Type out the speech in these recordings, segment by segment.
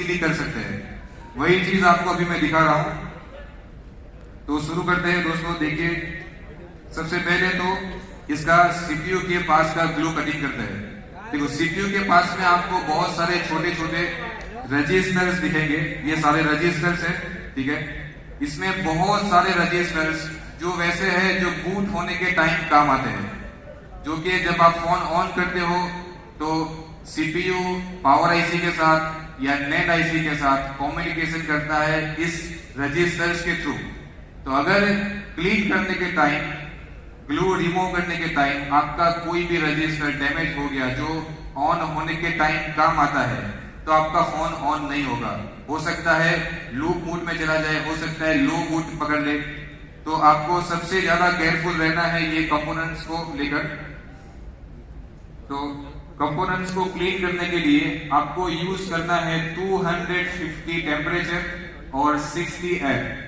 Easily कर सकते हैं। वही चीज आपको अभी मैं दिखा रहा हूं। तो शुरू करते हैं दोस्तों। देखिए, सबसे पहले तो इसका सीपीयू के पास का ग्लू कटिंग करते हैं। देखो, सीपीयू के पास में आपको बहुत सारे छोटे छोटे रजिस्टर्स दिखेंगे। ये सारे रजिस्टर्स हैं, ठीक है। इसमें बहुत सारे रजिस्टर्स जो वैसे हैं जो बूट होने के टाइम काम आते हैं, जो कि जब आप फोन ऑन करते हो तो सीपीयू पावर आईसी के साथ या नेट आईसी के साथ कम्युनिकेशन करता है इस रजिस्टर्स के थ्रू। तो अगर क्लीन करने के टाइम, ग्लू रिमूव करने के टाइम आपका कोई भी रजिस्टर डैमेज हो गया जो ऑन होने के टाइम काम आता है, तो आपका फोन ऑन नहीं होगा। हो सकता है लूप मोड में चला जाए, हो सकता है लो बूट पकड़ ले। तो आपको सबसे ज्यादा केयरफुल रहना है ये कंपोनेंट्स को लेकर। तो कंपोनेंट्स को क्लीन करने के लिए आपको यूज करना है 250 टेम्परेचर और 60 एयर।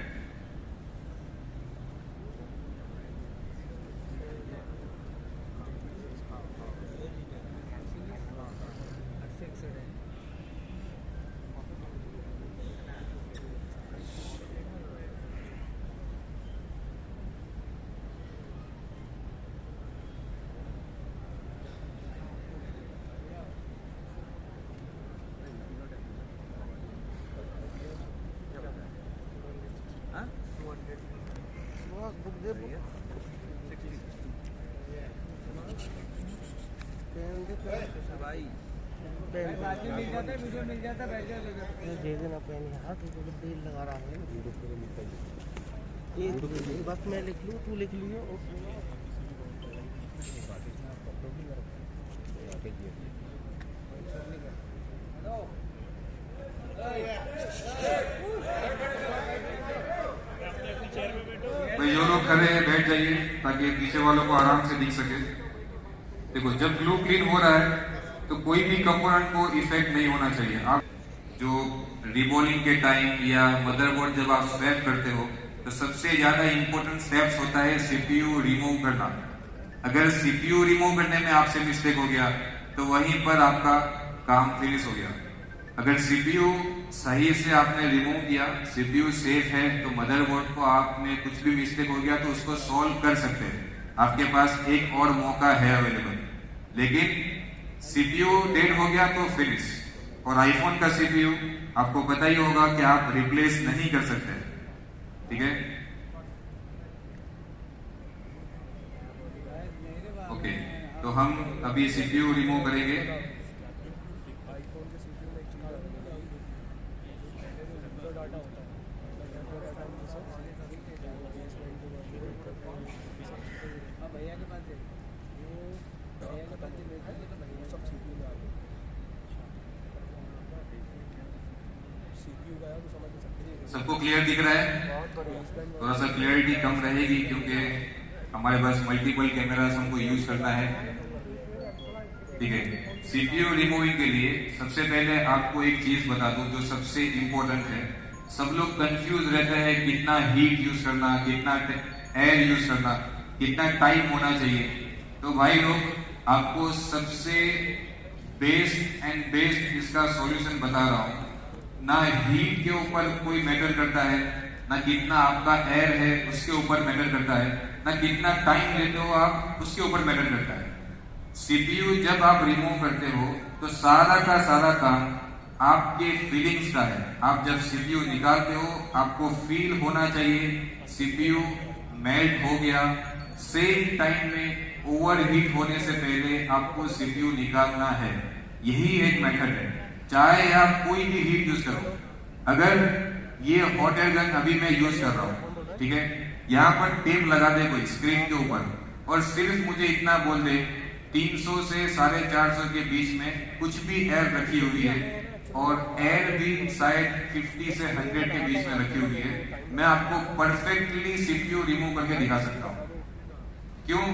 मिल जाता दे देना पेन। हाँ तो तेल लगा रहा है ये, बस मैं लिख लूँ, तू लिख लियो। भाई जो लोग खड़े हैं बैठ जाइए ताकि पीछे वालों को आराम से दिख सके। देखो, जब ग्लू क्लीन हो रहा है तो कोई भी कंपोनेंट को इफेक्ट नहीं होना चाहिए। आप जो रिबॉलिंग के टाइम या मदरबोर्ड जब आप स्वैप करते हो तो सबसे ज्यादा इंपॉर्टेंट स्टेप्स होता है सीपीयू रिमूव करना। अगर सीपीयू रिमूव करने में आपसे मिस्टेक हो गया तो वहीं पर आपका काम फिनिश हो गया। अगर सीपीयू सही से आपने रिमूव किया, सीपीयू सेफ है, तो मदरबोर्ड को आपने कुछ भी मिस्टेक हो गया तो उसको सॉल्व कर सकते हैं। आपके पास एक और मौका है अवेलेबल। लेकिन सीपीयू डेड हो गया तो फिनिश। और आईफोन का सीपीयू आपको पता ही होगा कि आप रिप्लेस नहीं कर सकते, ठीक है। ओके, तो हम अभी सीपीयू रिमूव करेंगे। सबको क्लियर दिख रहा है? थोड़ा सा क्लियरिटी कम रहेगी क्योंकि हमारे पास मल्टीपल कैमरास हमको यूज करना है, ठीक है। सीपीयू रिमूविंग के लिए सबसे पहले आपको एक चीज बता दूं जो सबसे इंपॉर्टेंट है। सब लोग कंफ्यूज रहते हैं कितना हीट यूज करना, कितना एयर यूज करना, कितना टाइम होना चाहिए। तो भाई लोग, आपको सबसे बेस्ट एंड बेस्ट इसका सॉल्यूशन बता रहा हूं। ना हीट के ऊपर कोई मैटर करता है, ना कितना आपका एयर है उसके ऊपर मैटर करता है, ना कितना टाइम लेते हो आप उसके ऊपर मैटर करता है। सीपीयू जब आप रिमूव करते हो तो सारा का सारा काम आपके फीलिंग्स का है। आप जब सीपीयू निकालते हो आपको फील होना चाहिए सीपीयू मेल्ट हो गया। सेम टाइम में ओवरहीट होने से पहले आपको सीपीयू निकालना है। यही एक मेथड है, चाहे आप कोई भी हीट यूज करो। अगर ये हॉट एयर गन अभी मैं यूज कर रहा हूं, ठीक है, यहाँ पर टेप लगा दे कोई स्क्रीन के ऊपर और सिर्फ मुझे इतना बोल दे 300 से 450 के बीच में कुछ भी एयर रखी हुई है और एयर भी शायद 50 से 100 के बीच में रखी हुई है, मैं आपको परफेक्टली सीपीयू रिमूव करके दिखा सकता हूँ। क्यों?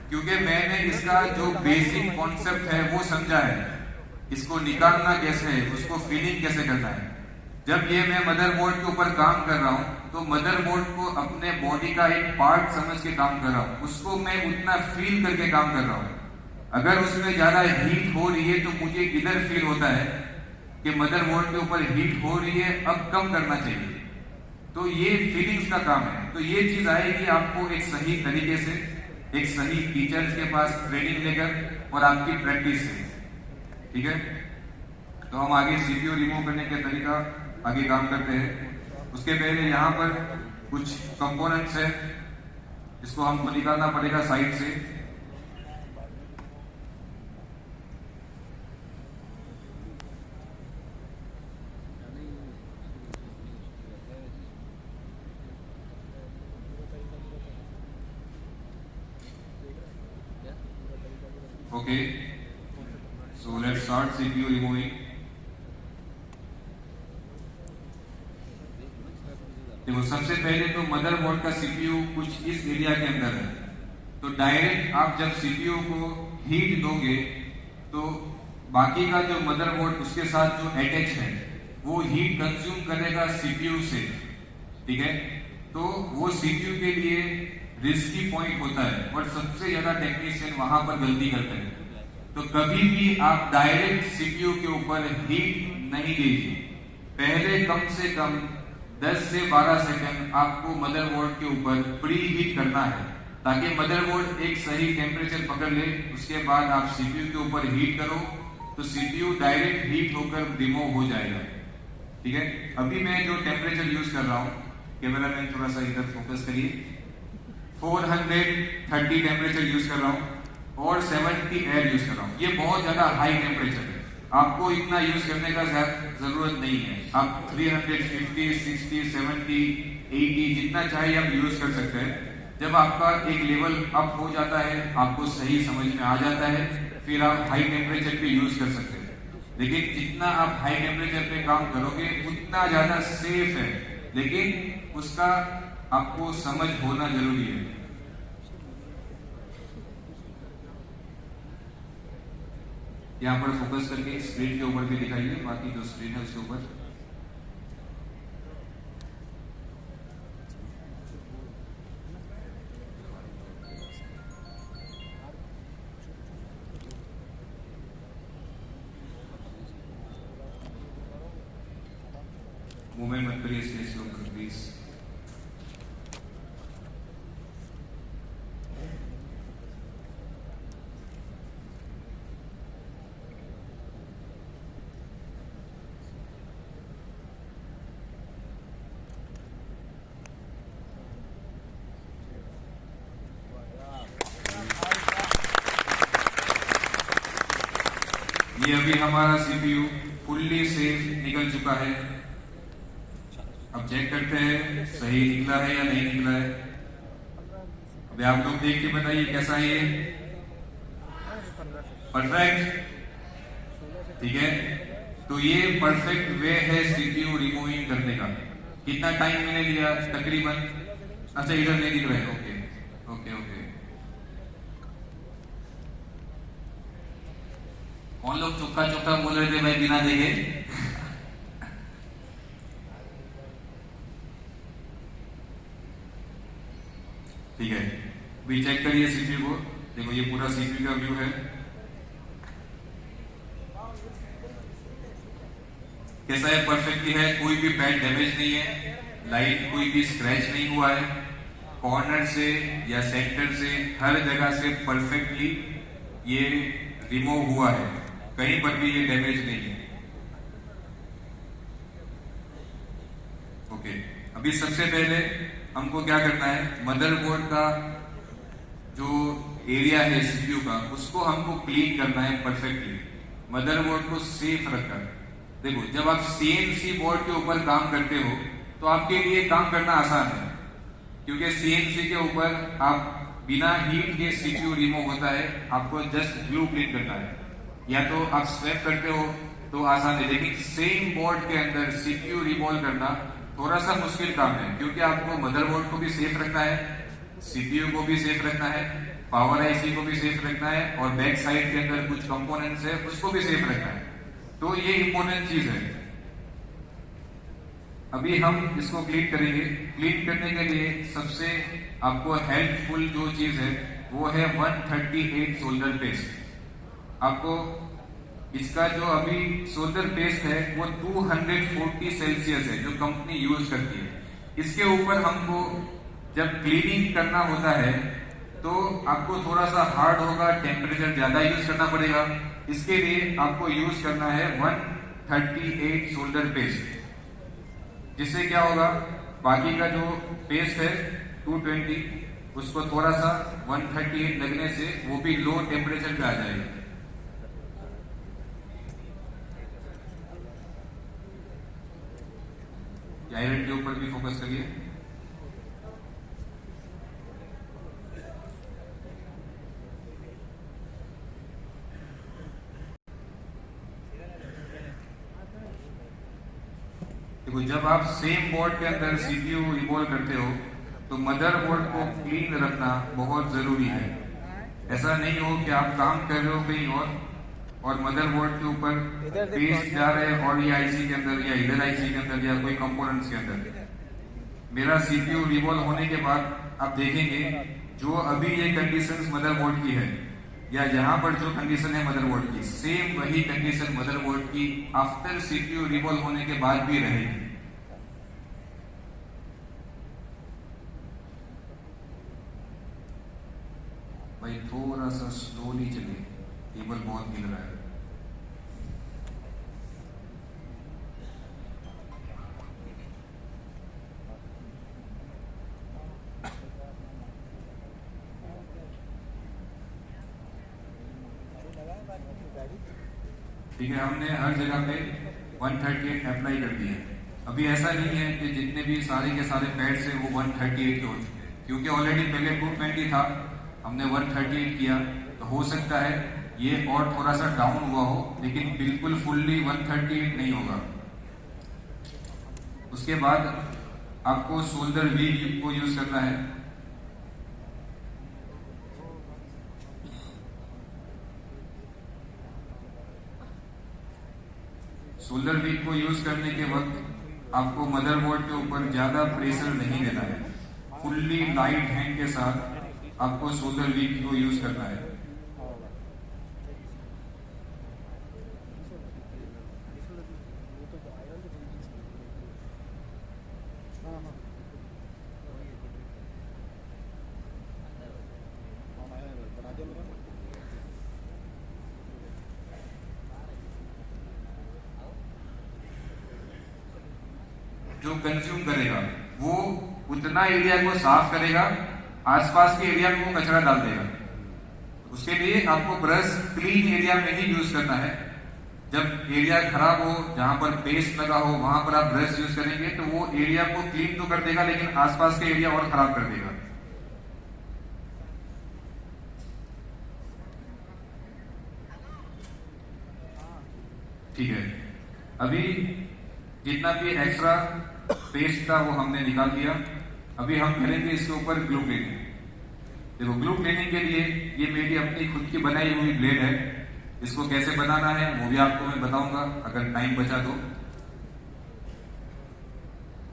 क्योंकि मैंने इसका जो बेसिक कॉन्सेप्ट है वो समझा है। इसको निकालना कैसे है, उसको फीलिंग कैसे करना है। जब ये मैं मदरबोर्ड के ऊपर काम कर रहा हूँ तो मदरबोर्ड को अपने बॉडी का एक पार्ट समझ के काम कर रहा हूँ, उसको मैं उतना फील करके काम कर रहा हूँ। अगर उसमें ज्यादा हीट हो रही है तो मुझे इधर फील होता है कि मदरबोर्ड के ऊपर हीट हो रही है, अब कम करना चाहिए। तो ये फीलिंग्स का काम है। तो ये चीज आएगी आपको एक सही तरीके से, एक सही टीचर्स के पास ट्रेनिंग लेकर और आपकी प्रैक्टिस से। ठीक है, तो हम आगे सीपीयू रिमूव करने के तरीका आगे काम करते हैं। उसके पहले यहाँ पर कुछ कंपोनेंट्स है, इसको हमको निकालना पड़ेगा साइड से। Okay, so let's start CPU removing. देखो, सबसे पहले तो मदरबोर्ड का सीपीयू कुछ इस एरिया के अंदर है, तो डायरेक्ट आप जब सीपीयू को हीट दोगे तो बाकी का जो मदरबोर्ड उसके साथ जो अटैच है वो हीट कंज्यूम करेगा सीपीयू से। ठीक है, तो वो सीपीयू के लिए रिस्की पॉइंट होता है और सबसे ज्यादा टेक्नीशियन वहां पर गलती करते हैं। तो कभी भी आप डायरेक्ट सीपीयू के ऊपर हीट नहीं दीजिए। पहले कम से कम 10 से 12 सेकंड आपको मदरबोर्ड के ऊपर प्री हीट करना है, ताकि मदरबोर्ड एक सही टेम्परेचर पकड़ ले। उसके बाद आप सीपीयू के ऊपर हीट करो तो सीपीयू डायरेक्ट हीट होकर रिमूव हो जाएगा। ठीक है, अभी मैं जो टेम्परेचर यूज कर रहा हूँ, कैमरा मैन थोड़ा सा इधर फोकस करिए, 430 टेम्परेचर यूज कर रहा हूँ और 70 एयर यूज कर रहा हूँ। ये बहुत ज्यादा हाई टेम्परेचर है, आपको इतना यूज करने का जरूरत नहीं है। आप 350, 60, 70, 80 जितना चाहे आप यूज कर सकते हैं। जब आपका एक लेवल अप हो जाता है, आपको सही समझ में आ जाता है, फिर आप हाई टेम्परेचर पे यूज कर सकते हैं। लेकिन जितना आप हाई टेम्परेचर पे काम करोगे उतना ज्यादा सेफ है, लेकिन उसका आपको समझ होना जरूरी है। यहाँ पर फोकस करके स्क्रीन के ऊपर भी दिखाइए, बाकी जो स्क्रीन है उसके ऊपर। मूवमेंट मत करिए स्पेस के ऊपर प्लीज। ये अभी हमारा सीपीयू फुल्ली सेफ निकल चुका है। अब चेक करते हैं सही निकला है या नहीं निकला है। अभी आप लोग देख के बताइए कैसा है ये। परफेक्ट, ठीक है। तो ये परफेक्ट वे है सीपीयू रिमूविंग करने का। कितना टाइम मैंने लिया तकरीबन, अच्छा इधर नहीं दिख रहा है, ओके ओके ओके। कौन लोग चौका चौका बोल रहे थे भाई बिना देखे? ठीक है, अभी चेक करिए सीपीयू को। देखो ये पूरा सीपीयू का व्यू है, कैसा है, परफेक्टली है, कोई भी पैड डैमेज नहीं है, लाइट कोई भी स्क्रैच नहीं हुआ है, कॉर्नर से या सेंटर से हर जगह से परफेक्टली ये रिमूव हुआ है, कहीं पर भी ये डैमेज नहीं है। ओके, अभी सबसे पहले हमको क्या करना है, मदरबोर्ड का जो एरिया है सीपीयू का उसको हमको क्लीन करना है परफेक्टली, मदरबोर्ड को सेफ रखकर। देखो जब आप सीएनसी बोर्ड के ऊपर काम करते हो तो आपके लिए काम करना आसान है, क्योंकि सीएनसी के ऊपर आप बिना हीट के सीपीयू रिमूव होता है, आपको जस्ट ग्लू क्लीन करना है, या तो आप स्वैप करते हो तो आसान है। लेकिन सेम बोर्ड के अंदर सीपीयू रिमूव करना थोड़ा सा मुश्किल काम है, क्योंकि आपको मदरबोर्ड को भी सेफ रखना है, सीपीयू को भी सेफ रखना है, पावर आईसी को भी सेफ रखना है, और बैक साइड के अंदर कुछ कंपोनेंट्स है उसको भी सेफ रखना है। तो ये इंपॉर्टेंट चीज है। अभी हम इसको क्लीन करेंगे। क्लीन करने के लिए सबसे आपको हेल्पफुल जो चीज है वो है 138 सोल्डर पेस्ट। आपको इसका जो अभी सोल्डर पेस्ट है वो 240 सेल्सियस है जो कंपनी यूज करती है। इसके ऊपर हमको जब क्लीनिंग करना होता है तो आपको थोड़ा सा हार्ड होगा, टेम्परेचर ज्यादा यूज करना पड़ेगा। इसके लिए आपको यूज करना है 138 सोल्डर पेस्ट, जिससे क्या होगा, बाकी का जो पेस्ट है 220 उसको थोड़ा सा 138 लगने से वो भी लो टेम्परेचर पे आ जाएगा। आयरन के ऊपर भी फोकस करिए। देखो, जब आप सेम बोर्ड के अंदर सीपीयू इवॉल्व करते हो तो मदरबोर्ड को क्लीन रखना बहुत जरूरी है। ऐसा नहीं हो कि आप काम कर रहे हो कहीं और मदरबोर्ड के ऊपर पेस्ट जा रहे हैं और ये आईसी के अंदर या इधर आईसी के अंदर या कोई कंपोनेंट्स के अंदर। मेरा सीपीयू रिवॉल्व होने के बाद आप देखेंगे जो अभी ये कंडीशंस मदरबोर्ड की है या यहाँ पर जो कंडीशन है मदरबोर्ड की, सेम वही कंडीशन मदरबोर्ड की आफ्टर सीपीयू रिवॉल्व होने के बाद भी रहेगी। भाई थोड़ा सा स्लोली चलिए, टेबल बहुत गिर रहा है। ठीक है, हमने हर जगह पे 138 अप्लाई कर दिए। अभी ऐसा नहीं है कि जितने भी सारे के सारे पैड्स हैं वो 138 के हो चुके हैं, क्योंकि ऑलरेडी पहले 220 था, हमने 138 किया, तो हो सकता है ये और थोड़ा सा डाउन हुआ हो, लेकिन बिल्कुल फुल्ली 138 नहीं होगा। उसके बाद आपको शोल्डर वी को यूज करना है। शोल्डर वीक को यूज करने के वक्त आपको मदरबोर्ड के ऊपर ज्यादा प्रेशर नहीं देना है। फुल्ली लाइट हैंड के साथ आपको शोल्डर वीक को यूज करना है। जो कंज्यूम करेगा वो उतना एरिया को साफ करेगा, आसपास के एरिया में वो कचरा डाल देगा। उसके लिए आपको ब्रश क्लीन एरिया में ही यूज करना है। जब एरिया खराब हो, जहां पर पेस्ट लगा हो, वहां पर आप ब्रश यूज करेंगे तो वो एरिया को क्लीन तो कर देगा, लेकिन आसपास के एरिया और खराब कर देगा। ठीक है, अभी जितना भी एक्स्ट्रा पेस्ट था वो हमने निकाल दिया। अभी हम करेंगे इसके ऊपर ग्लू क्लीनिंग। देखो, ग्लू क्लीनिंग के लिए ये मेरी अपनी खुद की बनाई हुई ब्लेड है। इसको कैसे बनाना है वो भी आपको मैं बताऊंगा अगर टाइम बचा तो।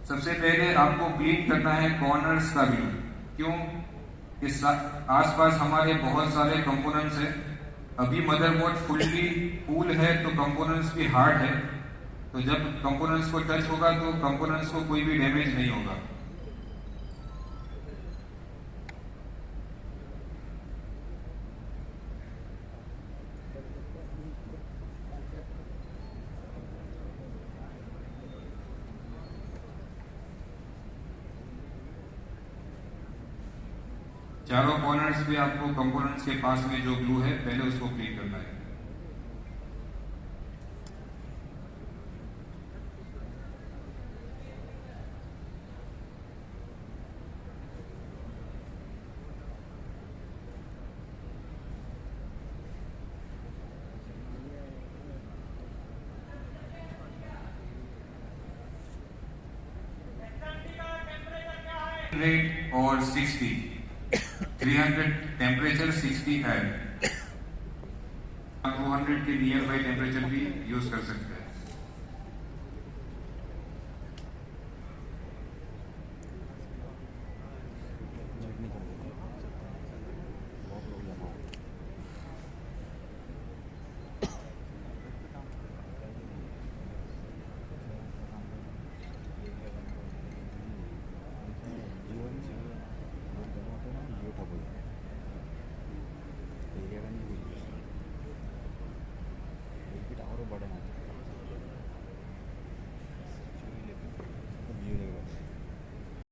सबसे पहले आपको क्लीन करना है कॉर्नर्स का ग्लू। क्यों? इस आसपास हमारे बहुत सारे कंपोनेंट्स हैं। अभी मदरबोर्ड फुल्ली कूल है तो कंपोनेंट्स भी हार्ड है, तो जब कंपोनेंट्स को टच होगा तो कंपोनेंट्स को कोई भी डैमेज नहीं होगा। चारों कॉर्नर्स पे आपको कंपोनेंट्स के पास में जो ग्लू है पहले उसको क्लीन करना है। रेट और 60 300 टेम्परेचर 60 है। 200 के नियर बाई टेम्परेचर भी यूज कर सकते हैं।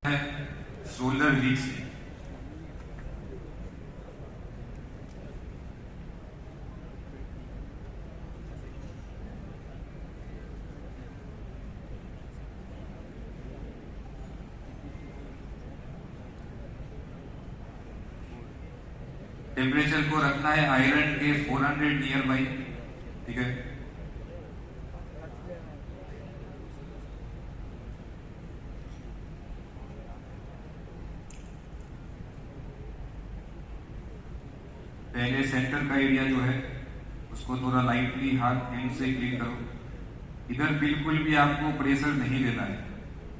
है शोल्डर वीक से। टेम्परेचर को रखना है आयरन के 400 नियर बाई, ठीक है। पहले सेंटर का एरिया जो है उसको थोड़ा लाइटली हाथ हैंड से क्लीन करो। इधर बिल्कुल भी आपको प्रेशर नहीं देना है।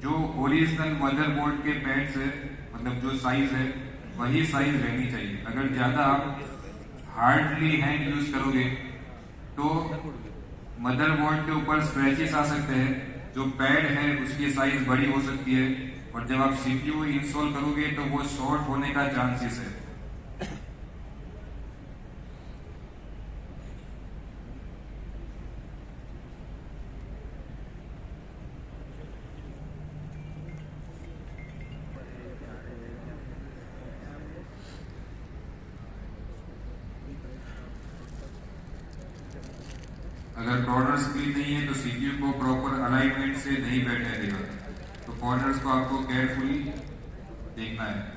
जो ओरिजिनल मदरबोर्ड के पैड्स है, मतलब जो साइज है वही साइज रहनी चाहिए। अगर ज्यादा आप हार्डली हैंड यूज करोगे तो मदरबोर्ड के ऊपर स्क्रैचेस आ सकते हैं। जो पैड है उसकी साइज बड़ी हो सकती है और जब आप सीपीयू इंस्टॉल करोगे तो वो शॉर्ट होने का चांसेस है। अगर कॉर्नर्स क्लीन नहीं है तो सीपीयू को प्रॉपर अलाइनमेंट से नहीं बैठने देगा, तो कॉर्नर्स को आपको केयरफुली देखना है।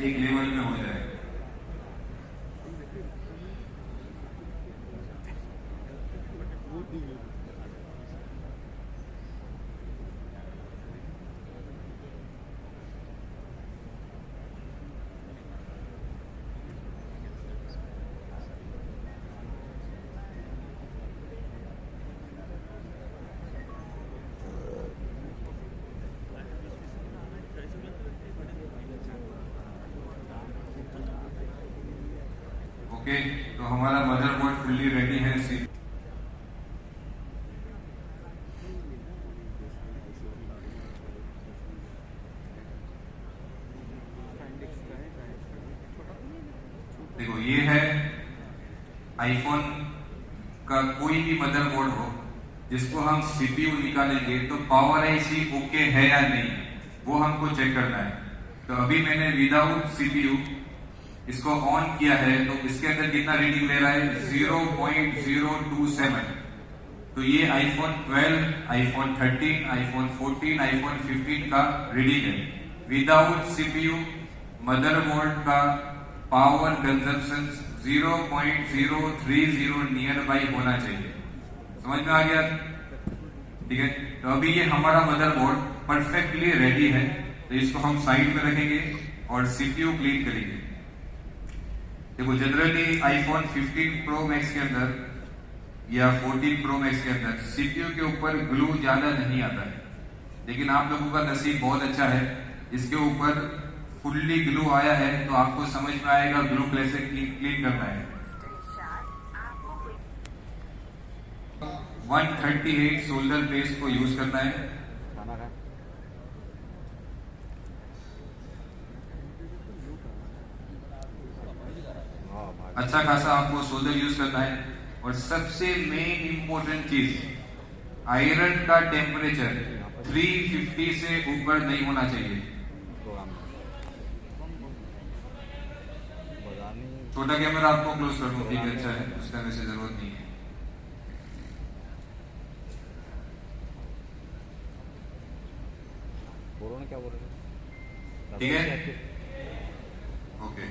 एक लेवल में हो जाए। ओके, तो हमारा मदरबोर्ड फुल्ली रेडी है। देखो ये है आईफोन का कोई भी मदरबोर्ड हो जिसको हम सीपीयू निकालेंगे तो पावर आईसी ओके है या नहीं, वो हमको चेक करना है। तो अभी मैंने विदाउट सीपीयू इसको ऑन किया है तो इसके अंदर कितना रीडिंग ले रहा है 0.027। तो ये आईफोन 12, आईफोन 13, आईफोन 14, आईफोन 15 का रीडिंग है। विदाउट सीपीयू मदरबोर्ड का पावर कंजप्शन 0.030 नियर बाई होना चाहिए। समझ में आ गया? ठीक है, तो अभी ये हमारा मदरबोर्ड परफेक्टली रेडी है। तो इसको हम साइड में रखेंगे और सीपीयू क्लीन करेंगे। देखो जनरली आईफोन 15 प्रो मैक्स के अंदर या 14 प्रो मैक्स के अंदर सीपीयू के ऊपर ग्लू ज्यादा नहीं आता है, लेकिन आप लोगों का नसीब बहुत अच्छा है, इसके ऊपर फुल्ली ग्लू आया है। तो आपको समझ में आएगा ग्लू कैसे क्लीन करना है। 138 शोल्डर पेस्ट को यूज करना है। अच्छा खासा आपको शोल्डर यूज करना है। और सबसे मेन इंपॉर्टेंट चीज, आयरन का टेम्परेचर 350 से ऊपर नहीं होना चाहिए। छोटा कैमरा आपको क्लोज कर दूं, ठीक है, अच्छा है, उसका वैसे जरूरत नहीं है। क्या बोल रहे हैं? ठीक है, ओके,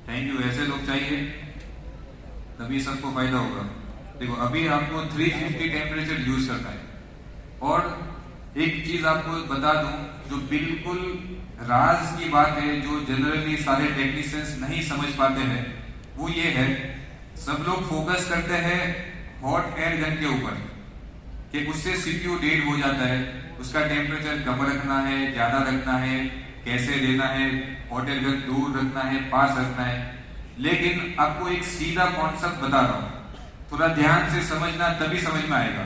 थैंक यू। ऐसे लोग चाहिए तभी सबको फायदा होगा। देखो अभी आपको 350 टेम्परेचर यूज करना है। और एक चीज आपको बता दूं जो बिल्कुल राज की बात है, जो जनरली सारे टेक्नीशियंस नहीं समझ पाते हैं, वो ये है सब लोग फोकस करते हैं हॉट एयर गन के ऊपर, कि उससे सीपीयू डेड हो जाता है। उसका टेम्परेचर कम रखना है, ज्यादा रखना है, कैसे देना है, हॉटेल घर दूर रखना है, पास रखना है। लेकिन आपको एक सीधा कॉन्सेप्ट बता रहा हूं, थोड़ा ध्यान से समझना, तभी समझ में आएगा।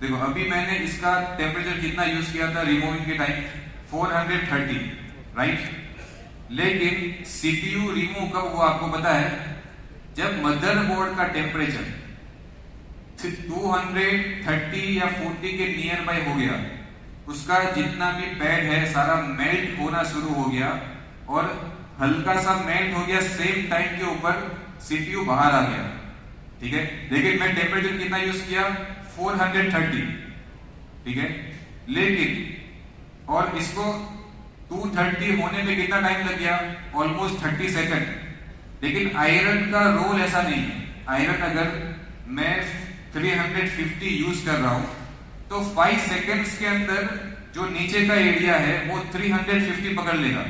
देखो अभी मैंने इसका टेम्परेचर कितना यूज किया था रिमूविंग के टाइम, 430, राइट। लेकिन सीपीयू रिमूव कब हुआ आपको पता है? जब मदरबोर्ड का टेम्परेचर 230 या 40 के नियर बाय हो गया, उसका जितना भी पैड है सारा मेल्ट होना शुरू हो गया, और हल्का सा मेल्ट हो गया, सेम टाइम के ऊपर सीपीयू बाहर आ गया, ठीक है। लेकिन मैं टेम्परेचर कितना यूज किया, 430, ठीक है। लेकिन और इसको 230 होने में कितना टाइम लग गया, ऑलमोस्ट 30 सेकंड। लेकिन आयरन का रोल ऐसा नहीं है। आयरन अगर मैं 350 यूज कर रहा हूं तो 5 सेकंड्स के अंदर जो नीचे का एरिया है वो 350 पकड़ लेगा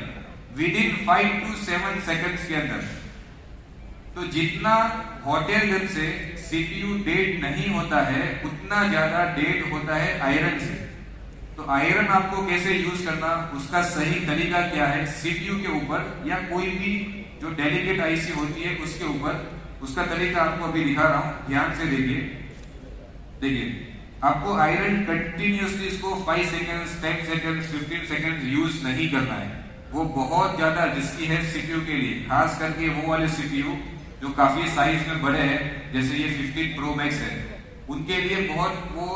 विद इन 5 to 7 सेकंड्स के अंदर। तो जितना हॉटेल गन से सीपीयू डेड नहीं होता है, उतना ज्यादा डेड होता है आयरन से। तो आयरन आपको कैसे यूज करना, उसका सही तरीका क्या है, सीपीयू के ऊपर या कोई भी जो डेलिकेट आईसी होती है उसके ऊपर, उसका तरीका आपको अभी दिखा रहा हूं, ध्यान से देखिए। आपको आयरन कंटिन्यूसली इसको 5 सेकंड्स, 10 सेकंड्स, 15 सेकंड्स यूज नहीं करना है। वो बहुत ज्यादा रिस्की है सीपीयू के लिए, खास करके वो वाले सीपीयू जो काफी साइज में बड़े हैं, जैसे ये 15 प्रो मैक्स है, उनके लिए बहुत वो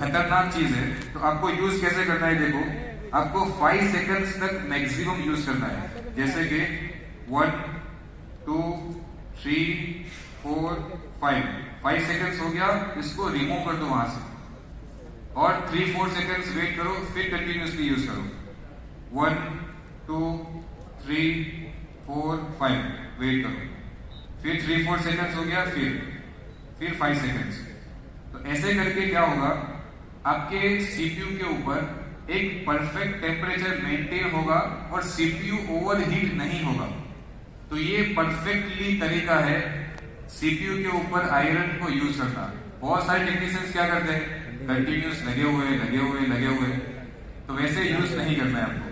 खतरनाक चीज है। तो आपको यूज कैसे करना है, देखो आपको 5 सेकंड्स तक मैक्सिमम यूज करना है। जैसे कि 1 2 3 4 5 सेकंड्स हो गया, इसको रिमूव कर दो वहां से, और 3-4 सेकंड्स वेट करो, फिर कंटिन्यूसली यूज करो। 1 2 3 4 5 वेट करो, फिर 3-4 सेकंड्स हो गया, फिर 5 सेकंड्स। तो ऐसे करके क्या होगा, आपके सीपीयू के ऊपर एक परफेक्ट टेम्परेचर मेंटेन होगा और सीपीयू ओवरहीट नहीं होगा। तो ये परफेक्टली तरीका है सीपीयू के ऊपर आयरन को यूज करना। बहुत सारे टेक्नीशियंस क्या करते हैं, कंटिन्यूस लगे हुए, तो वैसे यूज नहीं करना है आपको।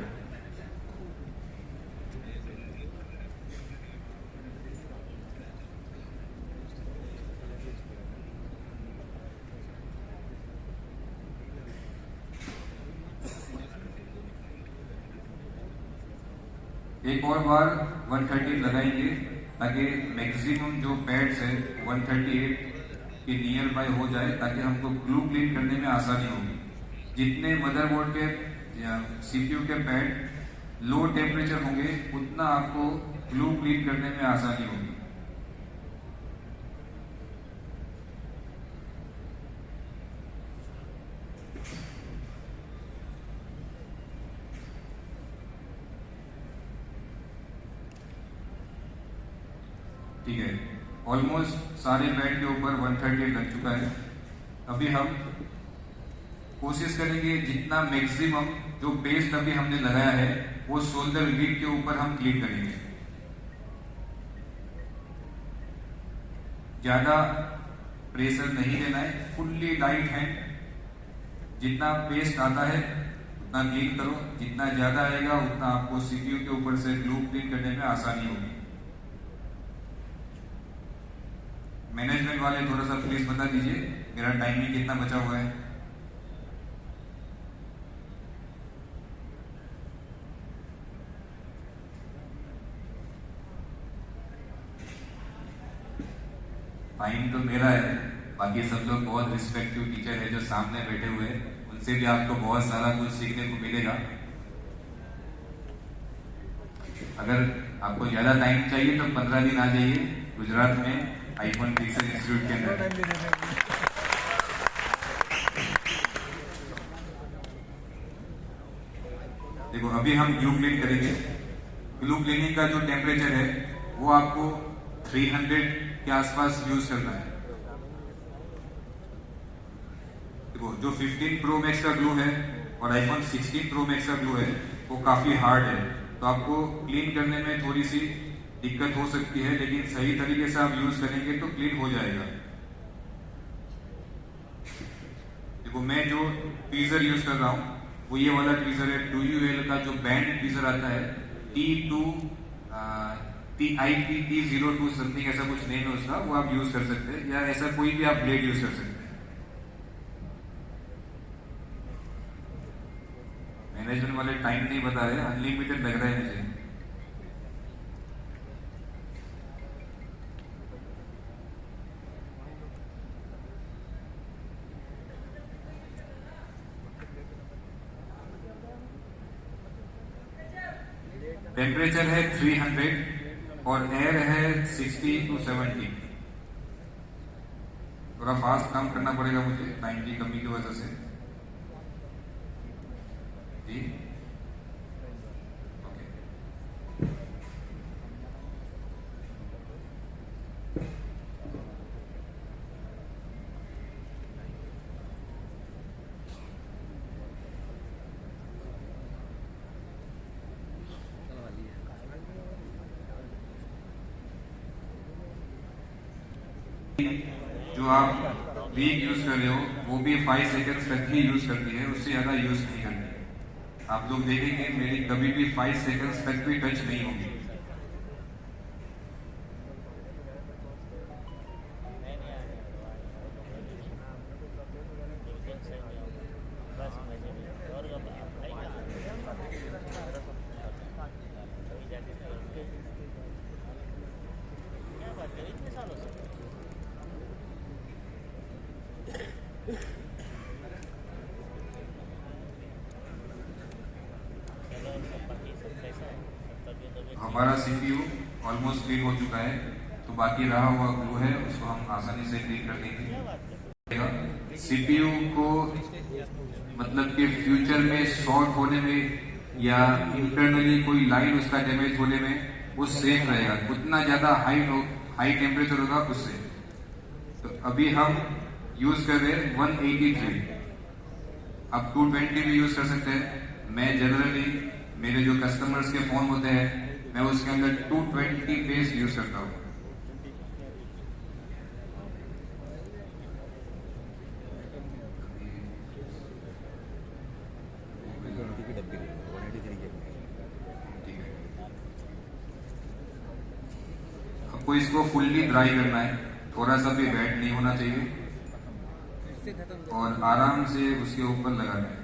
एक और बार 130 लगाएंगे ताकि मैक्सिमम जो पैड्स है 138 के नियर बाय हो जाए, ताकि हमको ग्लू क्लीन करने में आसानी होगी। जितने मदरबोर्ड के या सीपीयू के पैड लो टेम्परेचर होंगे, उतना आपको ग्लू क्लीन करने में आसानी होगी। ठीक है, ऑलमोस्ट सारे पैड के ऊपर 138 लग चुका है। अभी हम कोशिश करेंगे जितना मैक्सिमम जो पेस्ट अभी हमने लगाया है वो शोल्डर लीड के ऊपर हम क्लीन करेंगे। ज्यादा प्रेशर नहीं देना है, फुल्ली लाइट हैंड, जितना पेस्ट आता है उतना क्लीन करो। जितना ज्यादा आएगा उतना आपको सीपीयू के ऊपर से ग्लू क्लीन करने में आसानी होगी। मैनेजमेंट वाले थोड़ा सा प्लीज बता दीजिए मेरा टाइमिंग कितना बचा हुआ है। टाइम तो मेरा है, बाकी सब लोग बहुत रिस्पेक्टिव टीचर है जो सामने बैठे हुए हैं, उनसे भी आपको बहुत सारा कुछ सीखने को मिलेगा। अगर आपको ज्यादा टाइम चाहिए तो 15 दिन आ जाइए गुजरात में आईफोन रिसर्च इंस्टीट्यूट के अंदर। देखो अभी हम ग्लू क्लीन करेंगे। ग्लू क्लीनिंग का जो टेम्परेचर है वो आपको 300 के आसपास यूज करना है। देखो जो 15 प्रो मैक्स का ग्लू है और आईफोन 16 प्रो मैक्स का ग्लू है वो काफी हार्ड है, तो आपको क्लीन करने में थोड़ी सी दिक्कत हो सकती है, लेकिन सही तरीके से आप यूज करेंगे तो क्लीन हो जाएगा। देखो मैं जो ट्वीजर यूज कर रहा हूँ वो ये वाला ट्वीजर है, 2UL का जो बैंड ट्वीजर आता है, T2 TIP-T02 समथिंग ऐसा कुछ नेम है उसका, वो आप यूज कर सकते हैं, या ऐसा कोई भी आप ब्लेड यूज कर सकते हैं। मैनेजमेंट वाले टाइम नहीं बता रहे, अनलिमिटेड लग रहा है मुझे। टेम्परेचर है 300 और एयर है 60 to 70। थोड़ा फास्ट काम करना पड़ेगा मुझे टाइम की कमी की वजह से जी। जो आप वीक यूज कर रहे हो वो भी 5 सेकंड्स तक ही यूज करती है, उससे ज्यादा यूज नहीं करती। आप लोग देखेंगे मेरी कभी भी 5 सेकंड्स तक भी टच नहीं होगी। हमारा सीपीयू ऑलमोस्ट क्लीन हो चुका है, तो बाकी रहा हुआ ग्लू है उसको हम आसानी से क्लीन कर देंगे। सीपीयू को मतलब कि फ्यूचर में शॉर्ट होने में या इंटरनली कोई लाइन उसका डैमेज होने में वो सेफ रहेगा, उतना ज्यादा हाई टेम्परेचर होगा उससे। तो अभी हम यूज कर रहे हैं 183, आप 220 भी यूज कर सकते हैं। मैं जनरली मेरे जो कस्टमर्स के फोन होते हैं मैं उसके अंदर 220 बेस यूज करता हूँ। आपको इसको फुल्ली ड्राई करना है, थोड़ा सा भी वेट नहीं होना चाहिए और आराम से उसके ऊपर लगाना है।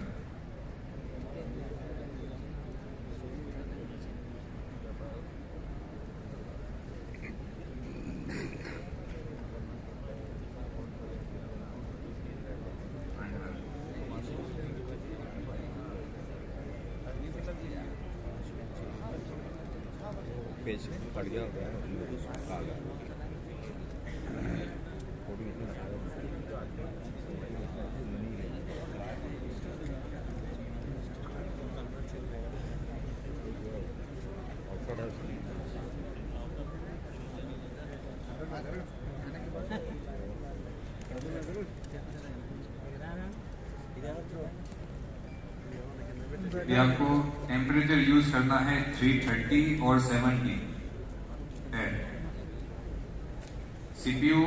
पेज पड़ गया होगा आ गया ये आपको टेम्परेचर यूज करना है 330 और 70 है। सीपीयू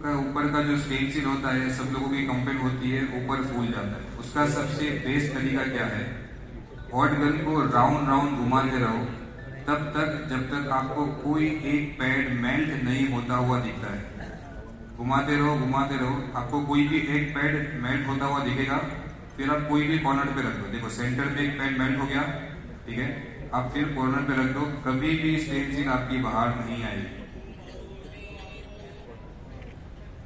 का ऊपर का जो स्टेनसिल होता है, सब लोगों की कंप्लेंट होती है ऊपर फूल जाता है। उसका सबसे बेस्ट तरीका क्या है, हॉट गन को राउंड राउंड घुमाते रहो तब तक जब तक आपको कोई एक पैड मेल्ट नहीं होता हुआ दिखता है। घुमाते रहो, आपको कोई भी एक पैड मेल्ट होता हुआ दिखेगा, फिर आप कोई भी कॉर्नर पे रख दो। देखो सेंटर पे एक पैड मेल्ट हो गया, ठीक है, आप फिर कॉर्नर पे रख दो, कभी भी स्टेनसिल आपकी बाहर नहीं आएगी।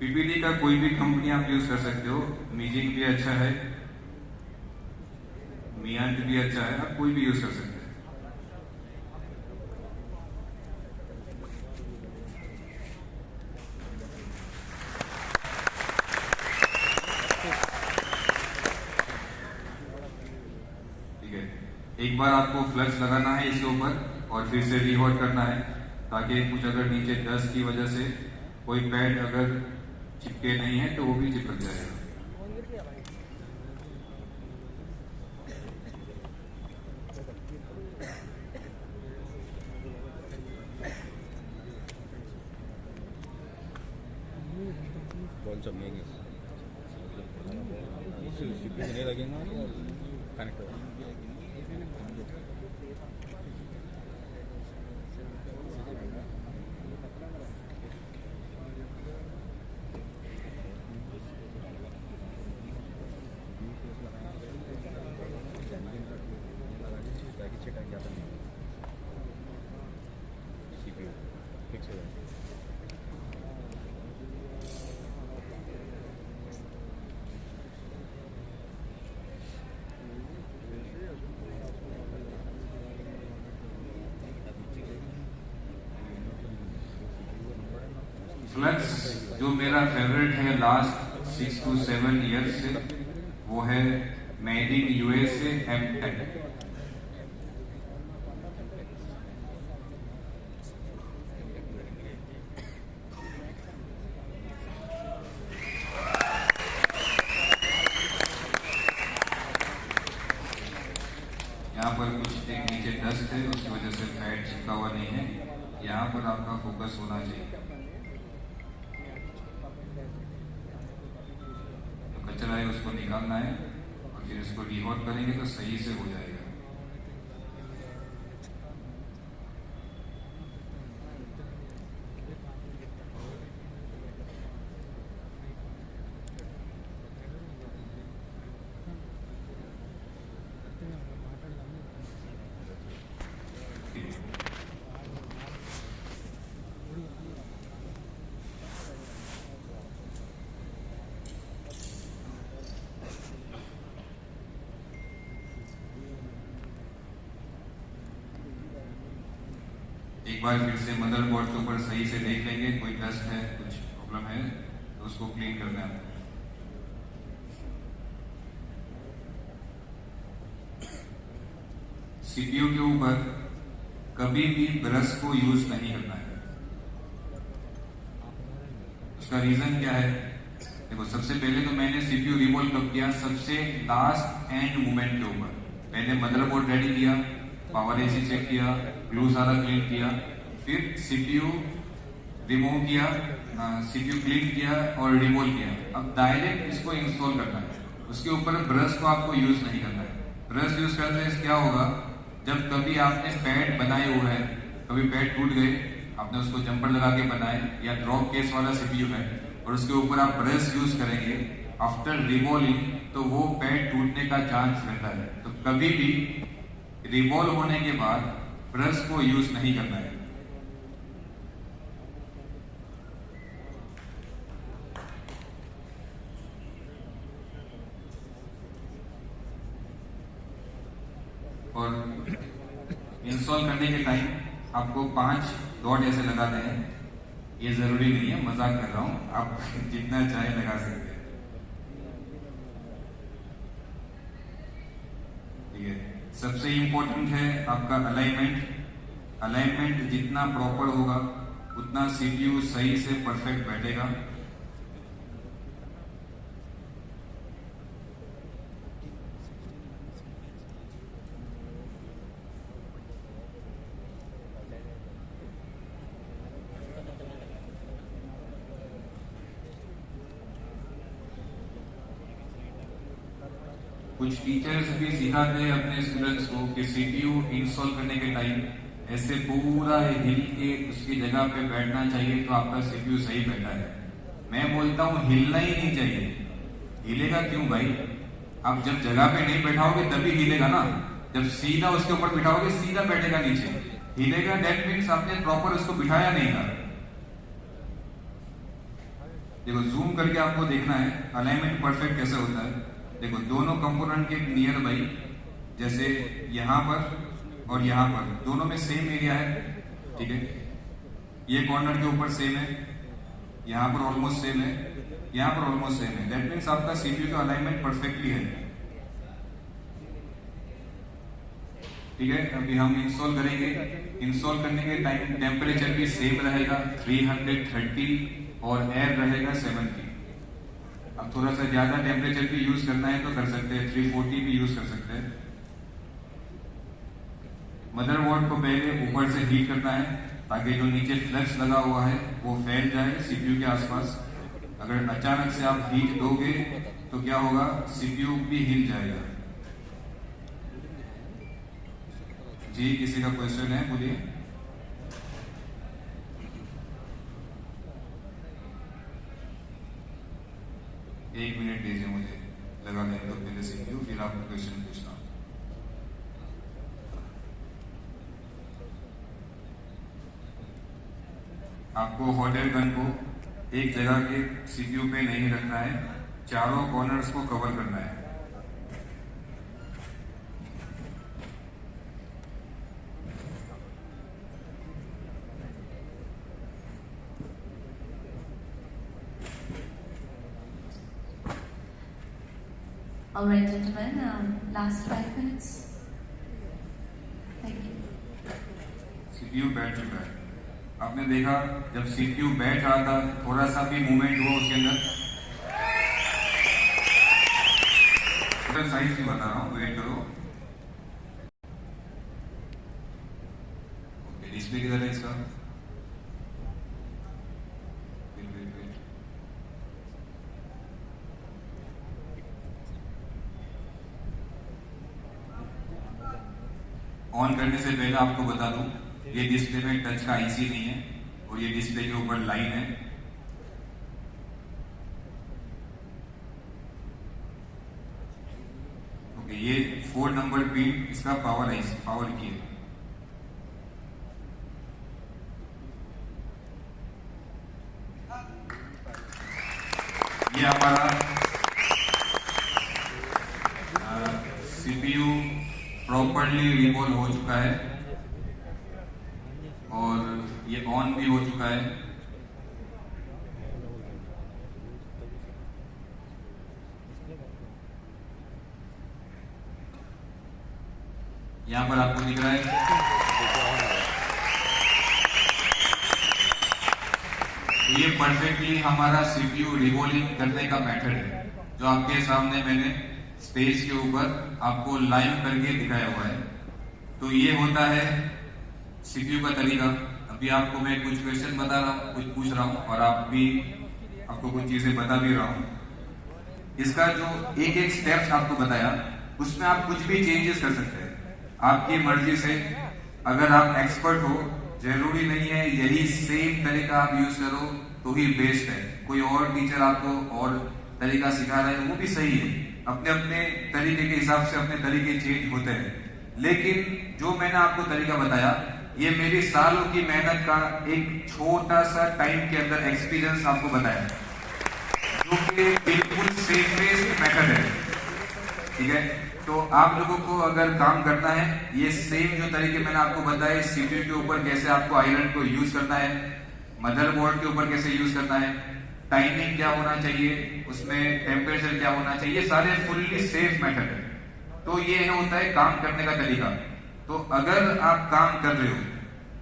पीपीडी का कोई भी कंपनी आप यूज कर सकते हो, मीजिंग भी अच्छा है, मियांट भी अच्छा है, आप कोई भी यूज कर सकते हैं। एक बार आपको फ्लक्स लगाना है इसके ऊपर और फिर से रीहॉट करना है, ताकि कुछ अगर नीचे डस्ट की वजह से कोई पैड अगर चिपके नहीं है तो वो भी चिपक जाएगा। कौन सा महंगे सीपीयू नहीं लगेगा या कनेक्ट होगा? सीपीयू फिक्स हो जाएगा। फ्लक्स जो मेरा फेवरेट है लास्ट 6 to 7 ईयर्स से, वो है मेड इन यूएसए M10। यहाँ पर कुछ एक नीचे डस्ट है, उसकी वजह से फैट चिपका हुआ नहीं है। यहाँ पर आपका फोकस होना चाहिए। तो कचरा है उसको निकालना है और फिर इसको डिवॉट करेंगे तो सही से हो जाएगा। एक बार फिर से मदरबोर्ड के ऊपर सही से देख लेंगे, कोई डस्ट है, कुछ प्रॉब्लम है तो उसको क्लीन करना है। सीपीयू के ऊपर कभी भी ब्रश को यूज नहीं करना है। उसका रीजन क्या है? देखो, सबसे पहले तो मैंने सीपीयू रिवॉल्व कब किया? सबसे लास्ट एंड मोमेंट के ऊपर। पहले मदरबोर्ड रेडी किया, पावर एसी चेक किया, ग्लू सारा क्लीन किया, फिर सीपीयू रिमूव किया, सीपीयू क्लीन किया और रिमूव किया। अब डायरेक्ट इसको इंस्टॉल करना है। उसके ऊपर ब्रश को आपको यूज नहीं करना है। ब्रश यूज करने से क्या होगा? जब कभी आपने पैड बनाए हुए हैं, कभी पैड टूट गए, आपने उसको जंपर लगा के बनाए या ड्रॉप केस वाला सीपीयू है और उसके ऊपर आप ब्रश यूज करेंगे आफ्टर रिवॉल्विंग, तो वो पैड टूटने का चांस रहता है। तो कभी भी रिवॉल्व होने के बाद ब्रश को यूज नहीं करना है। और इंस्टॉल करने के टाइम आपको 5 डॉट ऐसे लगाने हैं। ये जरूरी नहीं है, मजाक कर रहा हूं, आप जितना चाहे लगा सकते हैं। ठीक है, सबसे इंपॉर्टेंट है आपका अलाइनमेंट। अलाइनमेंट जितना प्रॉपर होगा उतना सीपीयू सही से परफेक्ट बैठेगा। कुछ टीचर्स भी सिखाते हैं अपने स्टूडेंट्स को कि सीपीयू इंस्टॉल करने के टाइम ऐसे पूरा हिल के उसकी जगह पे बैठना चाहिए तो आपका सीपीयू सही बैठा है। मैं बोलता हूँ हिलना ही नहीं चाहिए। हिलेगा क्यों भाई? आप जब जगह पे नहीं बैठाओगे तभी हिलेगा ना। जब सीधा उसके ऊपर बिठाओगे सीधा बैठेगा नीचे। हिलेगा दैट मीन्स आपने प्रॉपर उसको बिठाया नहीं था। देखो, जूम करके आपको देखना है अलाइनमेंट परफेक्ट कैसे होता है। देखो, दोनों कंपोनेंट के नियर बाई, जैसे यहाँ पर और यहाँ पर दोनों में सेम एरिया है। ठीक है, ये कॉर्नर के ऊपर सेम है, यहाँ पर ऑलमोस्ट सेम है, यहाँ पर ऑलमोस्ट सेम है। दैट मीन्स आपका सीपीयू का अलाइनमेंट परफेक्टली है। ठीक है, अभी हम इंस्टॉल करेंगे। इंस्टॉल करने के टाइम टेम्परेचर भी सेम रहेगा 330 और एयर रहेगा 70। अब थोड़ा सा ज्यादा टेम्परेचर भी यूज करना है तो कर सकते हैं, 340 भी यूज कर सकते हैं। मदरबोर्ड को पहले ऊपर से हीट करना है ताकि जो नीचे फ्लक्स लगा हुआ है वो फैल जाए सीपीयू के आसपास। अगर अचानक से आप हीट दोगे तो क्या होगा, सीपीयू भी हिल जाएगा। जी किसी का क्वेश्चन है, बोलिए। एक मिनट दीजिए मुझे, लगा लें तो पहले सीपीयू, फिर आप क्वेश्चन पूछना। आपको हॉट एयर गन को एक जगह के सीपीयू पे नहीं रखना है, चारों कॉर्नर्स को कवर करना है। All right, gentlemen, last 5 minutes. Thank you. CPU बैठ चुका है। आपने देखा जब सीपीयू बैठ रहा था, थोड़ा सा भी मूवमेंट हुआ उसके अंदर, साइज नहीं बता रहा हूँ, वेट करो। ओके, डिस्प्ले किधर है इसका? वेट। ऑन करने से पहले आपको बता दूं, ये डिस्प्ले में टच का आईसी नहीं है और ये डिस्प्ले के ऊपर लाइन है। ओके, ये 4 नंबर पिन इसका पावर की है। ये हमारा सीपीयू प्रॉपरली रिवॉल्व हो चुका है और ये ऑन भी हो चुका है। यहां पर आपको दिख रहा है ये परफेक्टली हमारा सीपीयू रिवॉल्विंग करने का मेथड है, जो आपके सामने मैंने स्टेज के ऊपर आपको लाइव करके दिखाया हुआ है। तो ये होता है सीपीयू का तरीका। अभी आपको मैं कुछ क्वेश्चन बता रहा हूँ, कुछ पूछ रहा हूँ और आपको कुछ चीजें बता भी रहा हूँ। इसका जो एक एक स्टेप्स आपको बताया, उसमें आप कुछ भी चेंजेस कर सकते हैं आपकी मर्जी से। अगर आप एक्सपर्ट हो, जरूरी नहीं है यही सेम तरीका आप यूज करो तो ही बेस्ट है। कोई और टीचर आपको और तरीका सिखा रहा है, वो भी सही है। अपने अपने तरीके के हिसाब से अपने तरीके चेंज होते हैं, लेकिन जो मैंने आपको तरीका बताया, ये मेरी सालों की मेहनत का एक छोटा सा टाइम के अंदर एक्सपीरियंस आपको बताया, जो कि बिल्कुल सेफेस्ट मेथड है। ठीक है, तो आप लोगों को अगर काम करना है, ये सेम जो तरीके मैंने आपको बताए, सीपीयू के ऊपर कैसे आपको आयरन को यूज करना है, मदरबोर्ड के ऊपर कैसे यूज करना है, टाइमिंग क्या होना चाहिए, उसमें टेम्परेचर क्या होना चाहिए, ये सारे फुल्ली सेफ मेथड है। तो ये होता है काम करने का तरीका। तो अगर आप काम कर रहे हो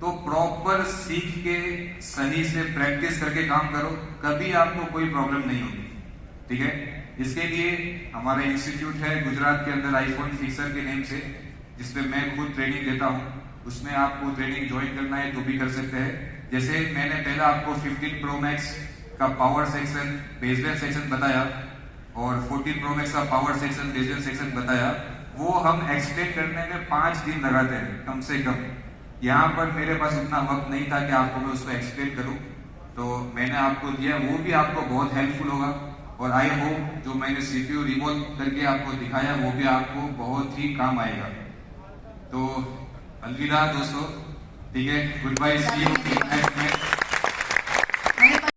तो प्रॉपर सीख के सही से प्रैक्टिस करके काम करो, कभी आपको कोई प्रॉब्लम नहीं होगी। ठीक है, इसके लिए हमारा इंस्टीट्यूट है गुजरात के अंदर, आईफोन फिक्सर के नेम से, जिसमें मैं खुद ट्रेनिंग देता हूँ। उसमें आपको ट्रेनिंग ज्वाइन करना है तो भी कर सकते हैं। जैसे मैंने पहला आपको 15 प्रो मैक्स का पावर सेक्शन, बेसलाइन सेक्शन बताया और 14 प्रो मैक्स का पावर सेक्शन, बेसलाइन सेक्शन बताया, वो हम एक्सप्लेन करने में 5 दिन लगाते हैं कम से कम। यहाँ पर मेरे पास उतना वक्त नहीं था कि आपको मैं उसको एक्सप्लेन करूँ, तो मैंने आपको दिया, वो भी आपको बहुत हेल्पफुल होगा। और आई होप जो मैंने सीपीयू रिवॉल्व करके आपको दिखाया, वो भी आपको बहुत ही काम आएगा। तो अलविदा दोस्तों, ठीक है, गुड बाय, सी यू।